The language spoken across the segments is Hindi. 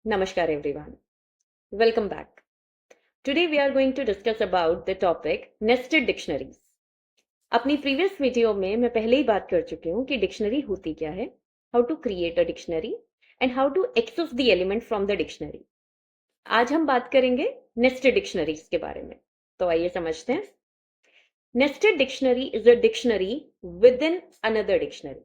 Namaskar everyone. Welcome back. Today we are going to discuss about the topic nested dictionaries. अपनी प्रीवियस वीडियो में मैं पहले ही बात कर चुकी हूँ कि डिक्शनरी होती क्या है, how to create a dictionary and how to access the element from the dictionary. आज हम बात करेंगे नेस्टेड डिक्शनरीज के बारे में. तो आइए समझते हैं. Nested dictionary is a dictionary with in another dictionary.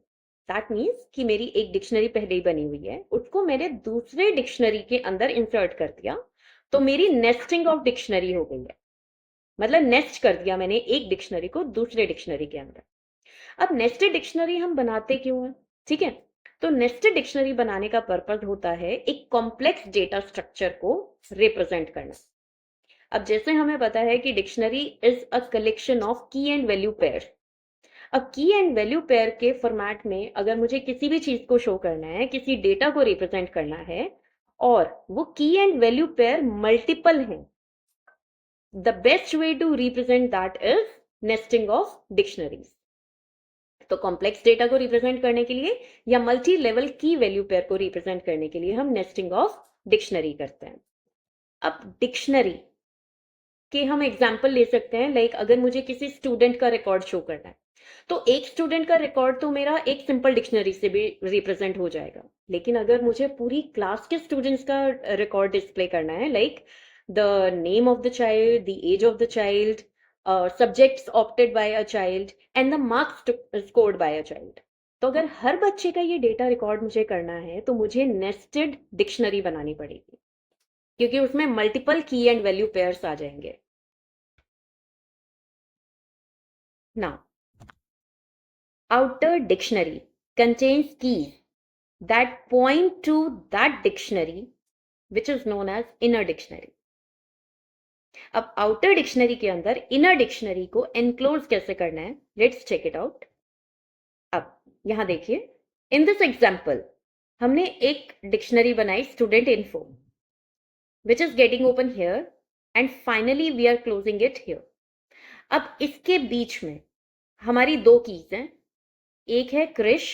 That means कि मेरी एक डिक्शनरी पहले ही बनी हुई है, उसको मैंने दूसरे डिक्शनरी के अंदर इंसर्ट कर दिया, तो मेरी नेस्टिंग ऑफ डिक्शनरी हो गई है. मतलब नेस्ट कर दिया मैंने एक डिक्शनरी को दूसरे डिक्शनरी के अंदर. अब नेस्टेड डिक्शनरी हम बनाते क्यों हैं? ठीक है. तो नेस्टेड डिक्शनरी बनाने का पर्पज होता है एक कॉम्प्लेक्स डेटा स्ट्रक्चर को रिप्रेजेंट करना. अब जैसे हमें पता है कि dictionary is a collection of की एंड वैल्यू पेयर. अब की एंड वैल्यू पेयर के फॉर्मेट में अगर मुझे किसी भी चीज को शो करना है, किसी डेटा को रिप्रेजेंट करना है, और वो key and value pair multiple हैं, the best way to represent that is nesting of dictionaries. तो कॉम्प्लेक्स डेटा को रिप्रेजेंट करने के लिए या मल्टी लेवल की वैल्यू पेयर को रिप्रेजेंट करने के लिए हम नेस्टिंग ऑफ डिक्शनरी करते हैं. अब डिक्शनरी के हम एग्जाम्पल ले सकते हैं. लाइक अगर मुझे किसी स्टूडेंट का रिकॉर्ड शो करना है, तो एक स्टूडेंट का रिकॉर्ड तो मेरा एक सिंपल डिक्शनरी से भी रिप्रेजेंट हो जाएगा. लेकिन अगर मुझे पूरी क्लास के स्टूडेंट्स का रिकॉर्ड डिस्प्ले करना है, like the name of the child, the age of the child, subjects opted by a child and the marks scored by a child, तो अगर हर बच्चे का ये डेटा रिकॉर्ड मुझे करना है तो मुझे नेस्टेड डिक्शनरी बनानी पड़ेगी, क्योंकि उसमें मल्टीपल की एंड वैल्यू पेयर्स आ जाएंगे. Now, outer dictionary contains keys that point to that dictionary, which is known as inner dictionary. अब आउटर डिक्शनरी के अंदर इनर डिक्शनरी को एनक्लोज कैसे करना है, लेट्स चेक इट आउट. अब यहां देखिए, इन दिस एग्जाम्पल हमने एक डिक्शनरी बनाई student info, which is getting open here and finally we are closing it here. अब इसके बीच में हमारी दो कीज हैं, एक है क्रिश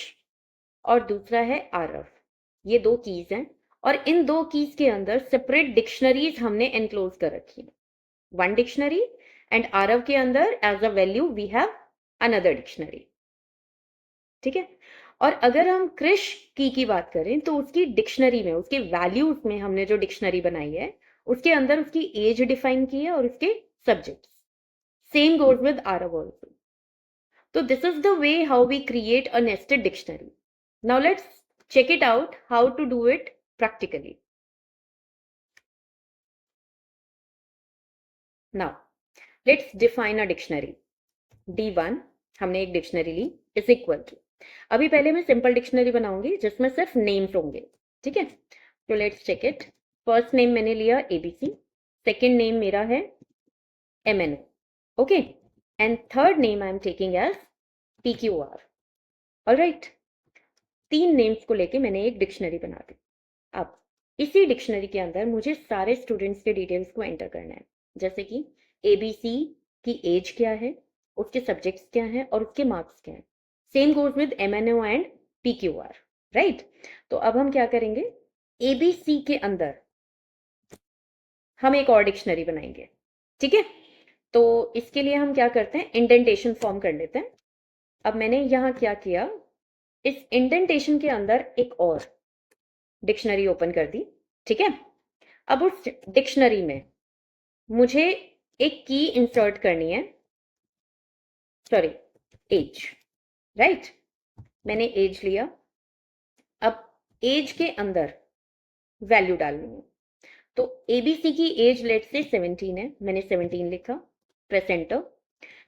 और दूसरा है आरव. ये दो कीज हैं और इन दो कीज के अंदर सेपरेट डिक्शनरीज हमने एनक्लोज कर रखी है. वन डिक्शनरी एंड आरव के अंदर as a value we have another dictionary. ठीक है. और अगर हम क्रिश की बात करें तो उसकी डिक्शनरी में, उसके वैल्यूज में हमने जो डिक्शनरी बनाई है उसके अंदर उसकी एज डिफाइन की है और उसके subjects. Same goes with Aarav also. So this is the way how we create a nested dictionary. Now let's check it out how to do it practically. Now let's define a dictionary. D1 हमने एक डिक्शनरी ली इज इक्वल टू, अभी पहले मैं सिंपल डिक्शनरी बनाऊंगी जिसमें सिर्फ नेम्स होंगे. ठीक है. तो let's check it. First name मैंने लिया एबीसी, सेकेंड नेम मेरा है MNO, okay, and third name I am taking as PQR. Alright. तीन नेम्स को लेके मैंने एक डिक्शनरी बना दी. अब इसी डिक्शनरी के अंदर मुझे सारे स्टूडेंट्स के डिटेल्स को एंटर करना है, जैसे कि एबीसी की एज क्या है, उसके सब्जेक्ट्स क्या हैं और उसके मार्क्स क्या हैं. Same goes with MNO and PQR. Right. तो अब हम क्या करेंगे, एबीसी के अंदर हम एक और डिक्शनरी बनाएंगे. ठीक है. तो इसके लिए हम क्या करते हैं, इंडेंटेशन फॉर्म कर लेते हैं. अब मैंने यहां क्या किया, इस इंडेंटेशन के अंदर एक और डिक्शनरी ओपन कर दी. ठीक है. अब उस डिक्शनरी में मुझे एक की इंसर्ट करनी है, सॉरी, एज. राइट. मैंने एज लिया. अब एज के अंदर वैल्यू डालनी है. तो एबीसी की एज लेट से 17 है, मैंने 17 लिखा, प्रेस एंटर.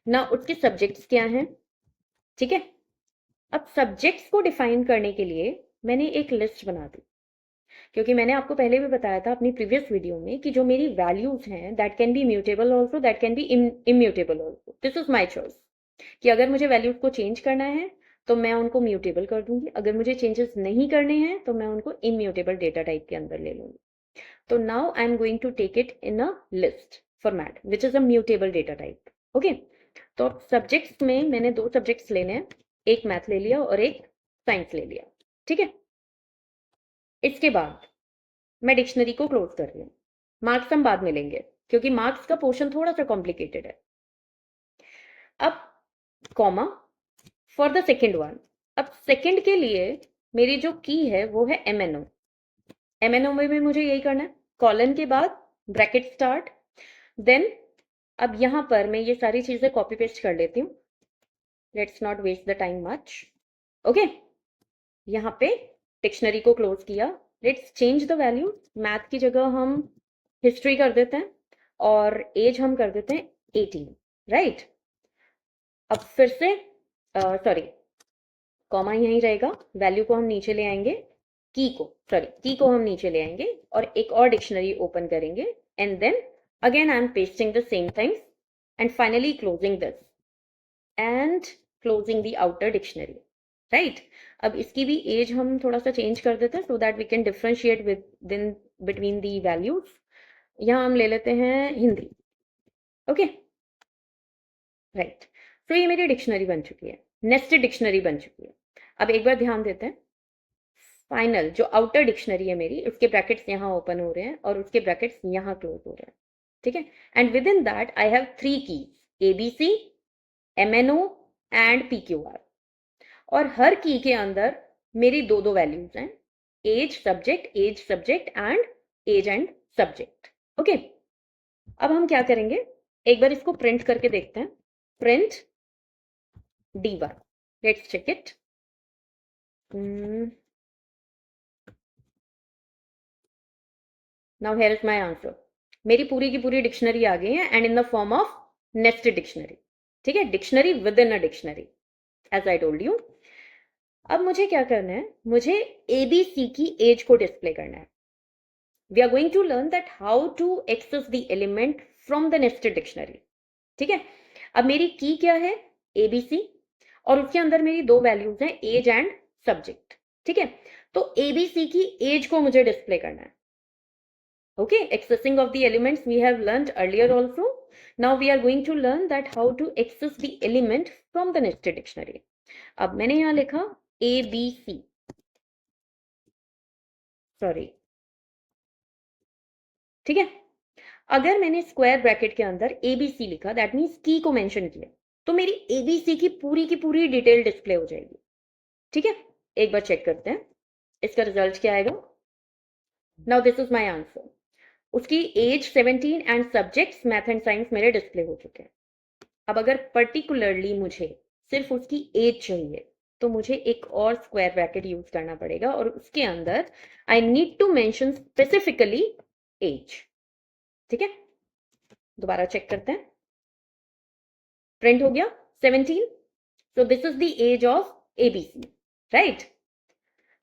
ना उसके सब्जेक्ट्स क्या हैं. ठीक है. अब सब्जेक्ट्स को डिफाइन करने के लिए मैंने एक लिस्ट बना दी, क्योंकि मैंने आपको पहले भी बताया था अपनी प्रीवियस वीडियो में कि जो मेरी वैल्यूज हैं that can be mutable also, that can be immutable also. This is my choice कि अगर मुझे वैल्यूज को चेंज करना है तो मैं उनको म्यूटेबल कर दूंगी, अगर मुझे चेंजेस नहीं करने हैं तो मैं उनको इम्यूटेबल डेटा टाइप के अंदर ले लूंगी. तो now I am going to take it in a list format which is a mutable data type. Okay. तो सब्जेक्ट्स में मैंने दो सब्जेक्ट्स लेने हैं, एक मैथ ले लिया और एक साइंस ले लिया. ठीक है. इसके बाद मैं डिक्शनरी को क्लोज कर रही हूँ। मार्क्स हम बाद में लेंगे क्योंकि मार्क्स का पोर्शन थोड़ा सा कॉम्प्लिकेटेड है। अब comma for the second one. अब सेकेंड के लिए मेरी जो की है वो है MNO। MNO में भी मुझे यही करना है, कॉलन के बाद ब्रैकेट स्टार्ट, देन अब यहां पर मैं ये सारी चीजें कॉपी पेस्ट कर लेती हूँ। Let's not waste the time much. Okay, यहाँ पे डिक्शनरी को क्लोज किया। Let's change the value. Math की जगह हम हिस्ट्री कर देते हैं और एज हम कर देते हैं 18, राइट। अब फिर से सॉरी, कॉमा यहीं रहेगा, वैल्यू को हम नीचे ले आएंगे, की को हम नीचे ले आएंगे और एक और डिक्शनरी ओपन करेंगे and then again I am pasting the same things and finally closing this and closing the outer dictionary, right. अब इसकी भी एज हम थोड़ा सा चेंज कर देते हैं so that we can differentiate within between the values. यहाँ हम ले लेते हैं हिंदी। Okay, right. तो ये मेरी डिक्शनरी बन चुकी है, नेस्टेड डिक्शनरी बन चुकी है। अब एक बार ध्यान देते हैं, फाइनल जो आउटर डिक्शनरी है मेरी, उसके ब्रैकेट्स यहाँ ओपन हो रहे हैं और उसके ब्रैकेट्स यहाँ क्लोज हो रहे हैं, ठीक है। And with in that I have 3 keys, ABC, MNO and PQR। और हर की के अंदर मेरी दो दो वैल्यूज हैं, as subject and subject. Okay, अब हम क्या करेंगे, एक बार इसको प्रिंट करके देखते हैं। Print D1, let's check it. Now here is my answer. मेरी पूरी की पूरी डिक्शनरी आ गई है and in the form of nested dictionary, ठीक है, dictionary within a dictionary, as I told you. अब मुझे क्या करना है, मुझे ABC की एज को डिस्प्ले करना है। We are going to learn that how to access the element from the nested dictionary, ठीक है। अब मेरी की क्या है, ABC, और उसके अंदर मेरी दो वैल्यूज हैं, एज एंड सब्जेक्ट, ठीक है। तो ABC की एज को मुझे डिस्प्ले करना है। Okay, accessing of the elements we have learned earlier also. Now we are going to learn that how to access the element from the nested dictionary. अब मैंने यहाँ लिखा ABC, सॉरी, ठीक है। अगर मैंने स्क्वायर ब्रैकेट के अंदर ABC लिखा, दैट मीन्स की को मेंशन किया, तो मेरी ABC की पूरी डिटेल डिस्प्ले हो जाएगी, ठीक है। एक बार चेक करते हैं इसका रिजल्ट क्या आएगा। Now this is my answer. उसकी age 17 and subjects math and science मेरे डिस्प्ले हो चुके हैं। अब अगर पर्टिकुलरली मुझे सिर्फ उसकी एज चाहिए तो मुझे एक और स्क्वायर ब्रैकेट यूज करना पड़ेगा और उसके अंदर I need to mention specifically age, ठीक है। दोबारा चेक करते हैं, प्रिंट हो गया 17, so this is the age of ABC, right.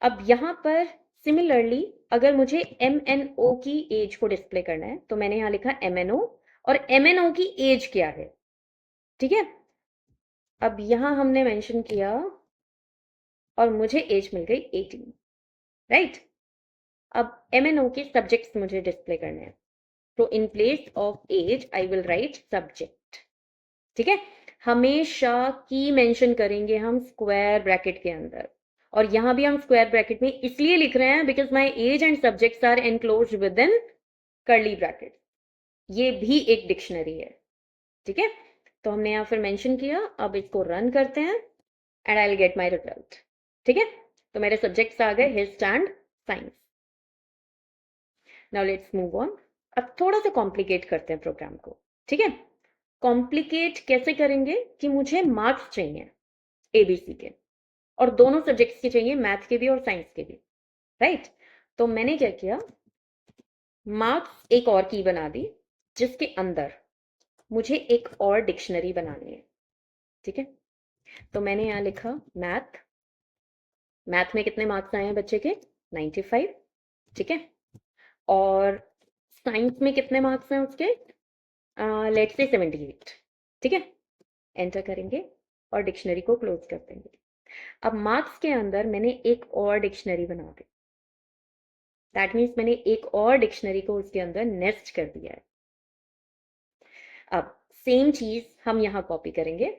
अब यहां पर सिमिलरली अगर मुझे MNO की एज को डिस्प्ले करना है तो मैंने यहां लिखा MNO, और MNO की एज क्या है, ठीक है। अब यहां हमने मेंशन किया और मुझे एज मिल गई 18, राइट। अब MNO के सब्जेक्ट्स मुझे डिस्प्ले करने हैं, तो in place of age I will write subject, ठीक है। हमेशा की मेंशन करेंगे हम स्क्वायर ब्रैकेट के अंदर, और यहां भी हम स्क्वायर ब्रैकेट में इसलिए लिख रहे हैं because my age and subjects are enclosed within curly bracket. ये भी एक डिक्शनरी है, ठीक है। तो हमने यहाँ फिर मेंशन किया। अब इसको रन करते हैं and I will get my result, ठीक है। तो मेरे सब्जेक्ट्स आ गए हिस्ट and science. Now let's move on. अब थोड़ा सा कॉम्प्लिकेट करते हैं प्रोग्राम को, ठीक है। कॉम्प्लिकेट कैसे करेंगे कि मुझे मार्क्स चाहिए ABC के, और दोनों सब्जेक्ट्स के चाहिए, मैथ के भी और साइंस के भी, राइट। तो मैंने क्या किया, मार्क्स एक और की बना दी जिसके अंदर मुझे एक और डिक्शनरी बनानी है, ठीक है। तो मैंने यहां लिखा मैथ। मैथ में कितने मार्क्स आए हैं बच्चे के, 95, ठीक है। और साइंस में कितने मार्क्स हैं उसके, लेट्स से 78, ठीक है। एंटर करेंगे और डिक्शनरी को क्लोज कर देंगे। अब मार्क्स के अंदर मैंने एक और डिक्शनरी बना दी, दैट मीन्स मैंने एक और डिक्शनरी को उसके अंदर नेस्ट कर दिया है। अब सेम चीज हम यहाँ कॉपी करेंगे।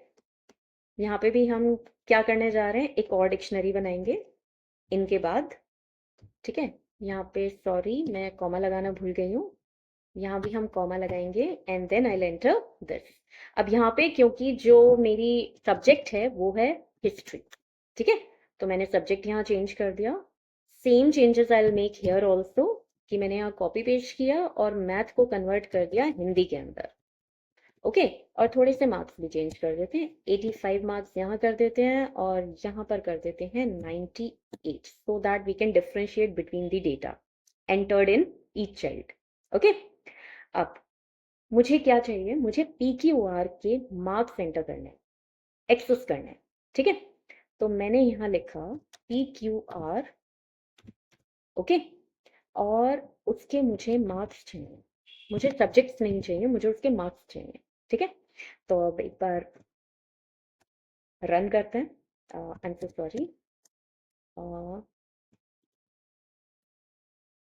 यहाँ पे भी हम क्या करने जा रहे हैं, एक और डिक्शनरी बनाएंगे इनके बाद, ठीक है। यहाँ पे सॉरी मैं कॉमा लगाना भूल गई हूँ, यहाँ भी हम कॉमा लगाएंगे and then I enter this. अब यहाँ पे क्योंकि जो मेरी सब्जेक्ट है वो है हिस्ट्री, ठीक है, तो मैंने सब्जेक्ट यहाँ चेंज कर दिया। Same changes I will make here also, कि मैंने यहाँ कॉपी पेस्ट किया और मैथ को कन्वर्ट कर दिया हिंदी के अंदर। ओके, और थोड़े से मार्क्स भी चेंज कर देते हैं, 85 मार्क्स यहाँ कर देते हैं और यहाँ पर कर देते हैं 98, so that we can differentiate between the data entered in each child. Okay, अब मुझे क्या चाहिए, मुझे पी क्यू आर के मार्क्स एंटर करने हैं, एक्सेस करने हैं, ठीक है। तो मैंने यहाँ लिखा पी क्यू आर, ओके, और उसके मुझे मार्क्स चाहिए, मुझे सब्जेक्ट्स नहीं चाहिए, मुझे उसके मार्क्स चाहिए, ठीक है। तो अब एक बार रन करते हैं, आई एम सो सॉरी,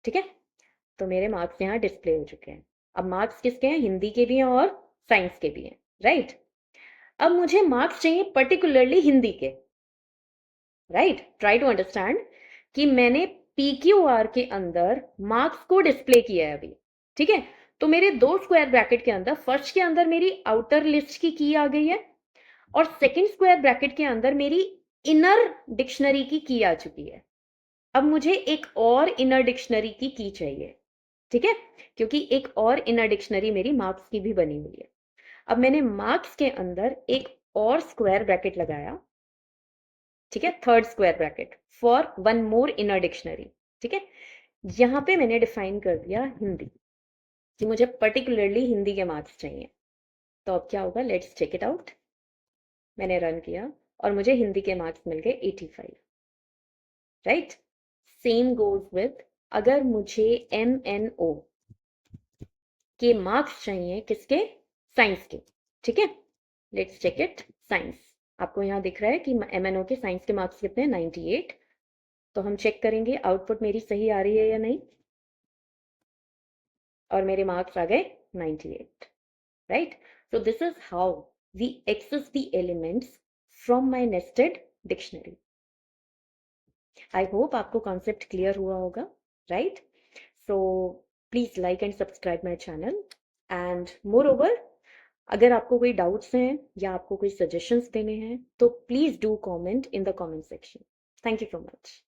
ठीक है। तो मेरे मार्क्स यहाँ डिस्प्ले हो चुके हैं। अब मार्क्स किसके हैं, हिंदी के भी हैं और साइंस के भी हैं, राइट। अब मुझे मार्क्स चाहिए पर्टिकुलरली हिंदी के, राइट। ट्राई टू अंडरस्टैंड कि मैंने पी क्यू आर के अंदर मार्क्स को डिस्प्ले किया है अभी, ठीक है। तो मेरे दो स्क्वायर ब्रैकेट के अंदर, फर्स्ट के अंदर मेरी आउटर लिस्ट की आ गई है और सेकंड स्क्वायर ब्रैकेट के अंदर मेरी इनर डिक्शनरी की आ चुकी है। अब मुझे एक और इनर डिक्शनरी की चाहिए, ठीक है, क्योंकि एक और इनर डिक्शनरी मेरी मार्क्स की भी बनी हुई है। अब मैंने मार्क्स के अंदर एक और स्क्वायर ब्रैकेट लगाया, ठीक है, third square bracket for one more inner dictionary, ठीक है। यहाँ पे मैंने डिफाइन कर दिया हिंदी, कि मुझे पर्टिकुलरली हिंदी के मार्क्स चाहिए। तो अब क्या होगा, लेट्स चेक इट आउट। मैंने रन किया और मुझे हिंदी के मार्क्स मिल गए 85, राइट। सेम गोज विथ, अगर मुझे MNO के मार्क्स चाहिए, किसके, साइंस के, ठीक है। Let's check it, science. आपको यहाँ दिख रहा है कि MNO के साइंस के मार्क्स कितने हैं, 98। तो हम चेक करेंगे आउटपुट मेरी सही आ रही है या नहीं, और मेरे मार्क्स आ गए 98, right. So this is how we access the elements from my nested dictionary. I hope आपको कॉन्सेप्ट क्लियर हुआ होगा, right. So please like and subscribe my channel, and moreover अगर आपको कोई डाउट्स हैं या आपको कोई सजेशंस देने हैं तो please do comment in the comment section. Thank you so much.